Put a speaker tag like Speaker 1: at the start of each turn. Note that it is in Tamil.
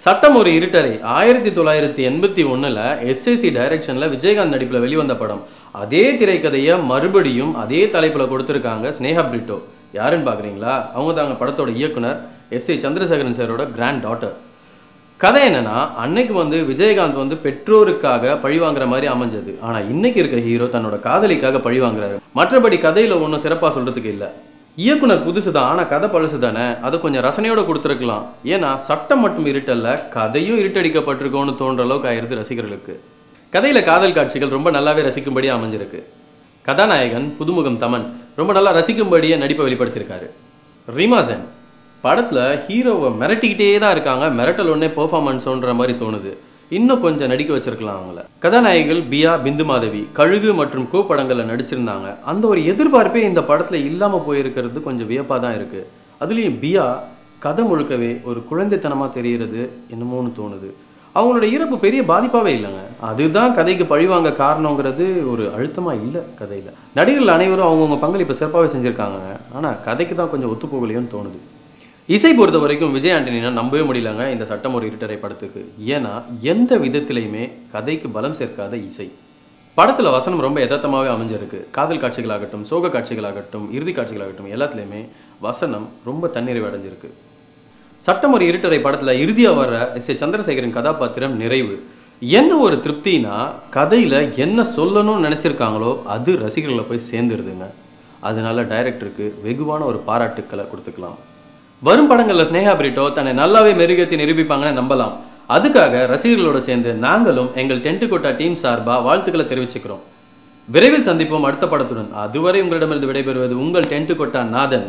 Speaker 1: சட்டம் ஒரு இருட்டறை 1981ல் எஸ்ஏசி டைரக்ஷன்ல விஜயகாந்த் நடிப்புல வெளிவந்த படம். அதே திரைக்கதையை மறுபடியும் அதே தலைப்புல கொடுத்திருக்காங்க ஸ்னேகா பிரிட்டோ. யாருன்னு பாக்குறீங்களா? அவங்க தாங்க படத்தோட இயக்குனர் எஸ்.ஏ. சந்திரசேகரன் சாரோட கிராண்ட் டாட்டர். கதை என்னன்னா, அன்னைக்கு விஜயகாந்த் பெற்றோருக்காக பழி வாங்குற மாதிரி அமைஞ்சது. ஆனா இன்னைக்கு இருக்க ஹீரோ தன்னோட காதலிக்காக பழி வாங்குறாரு. மற்றபடி கதையில ஒன்றும் சிறப்பா சொல்றதுக்கு இல்லை. இயக்குனர் புதுசுதான், ஆனா கதை பழசு தானே, அதை கொஞ்சம் ரசனையோட கொடுத்துருக்கலாம். ஏன்னா சட்டம் மட்டும் இருட்டல்ல, கதையும் இருட்டடிக்கப்பட்டிருக்கோன்னு தோன்ற அளவுக்கு ஆயிருது ரசிகர்களுக்கு. கதையில காதல் காட்சிகள் ரொம்ப நல்லாவே ரசிக்கும்படியா அமைஞ்சிருக்கு. கதாநாயகன் புதுமுகம் தமன் ரொம்ப நல்லா ரசிக்கும்படியே நடிப்பை வெளிப்படுத்தியிருக்காரு. ரீமா சென் படத்துல ஹீரோவை மிரட்டிக்கிட்டே தான் இருக்காங்க. மிரட்டல் ஒன்னே பெர்ஃபார்மன்ஸ்ன்ற மாதிரி தோணுது. இன்னும் கொஞ்சம் நடிக்க வச்சிருக்கலாம் அவங்கள. கதாநாயகிகள் பியா, பிந்து மாதவி, கழுகு மற்றும் கோ படங்கள்ல நடிச்சிருந்தாங்க. அந்த ஒரு எதிர்பார்ப்பே இந்த படத்துல இல்லாம போயிருக்கிறது கொஞ்சம் வியப்பா தான் இருக்கு. அதுலயும் பியா கதை முழுக்கவே ஒரு குழந்தைத்தனமா தெரிகிறது என்னமோன்னு தோணுது. அவங்களோட இறப்பு பெரிய பாதிப்பாவே இல்லைங்க. அதுதான் கதைக்கு பழிவாங்க காரணங்கிறது ஒரு அழுத்தமா இல்லை கதையில. நடிகர்கள் அனைவரும் அவங்கவுங்க பங்களிப்பை சிறப்பாகவே செஞ்சிருக்காங்க. ஆனா கதைக்கு தான் கொஞ்சம் ஒத்து போகலையோன்னு தோணுது. இசை பொறுத்த வரைக்கும் விஜய் ஆண்டனினா நம்பவே முடியலங்க இந்த சட்டம் ஒரு இருட்டறை படத்துக்கு. ஏன்னா எந்த விதத்திலையுமே கதைக்கு பலம் சேர்க்காத இசை. படத்துல வசனம் ரொம்ப யதார்த்தமாகவே அமைஞ்சிருக்கு. காதல் காட்சிகளாகட்டும், சோக காட்சிகளாகட்டும், இறுதி காட்சிகளாகட்டும், எல்லாத்துலேயுமே வசனம் ரொம்ப தன்னிறைவு அடைஞ்சிருக்கு. சட்டம் ஒரு இருட்டறை படத்துல இறுதியா வர்ற எஸ்.ஏ. சந்திரசேகரின் கதாபாத்திரம் நிறைவு. என்ன ஒரு திருப்தினா, கதையில என்ன சொல்லணும்னு நினைச்சிருக்காங்களோ அது ரசிகர்களை போய் சேர்ந்துருதுங்க. அதனால டைரக்டருக்கு வெகுவான ஒரு பாராட்டுக்களை கொடுத்துக்கலாம். வரும் படங்கள்ல ஸ்னேகா பிரிட்டோ தன்னை நல்லாவே மெருகேற்றி நிரூபிப்பாங்கன்னு நம்பலாம். அதுக்காக ரசிகர்களோட சேர்ந்து நாங்களும் எங்கள் டென்ட் கோட்டா டீம் சார்பா வாழ்த்துக்களை தெரிவிச்சுக்கிறோம். விரைவில் சந்திப்போம் அடுத்த படத்துடன். அதுவரை உங்களிடமிருந்து விடைபெறுவது உங்கள் டென்ட் கோட்டா நாதன்.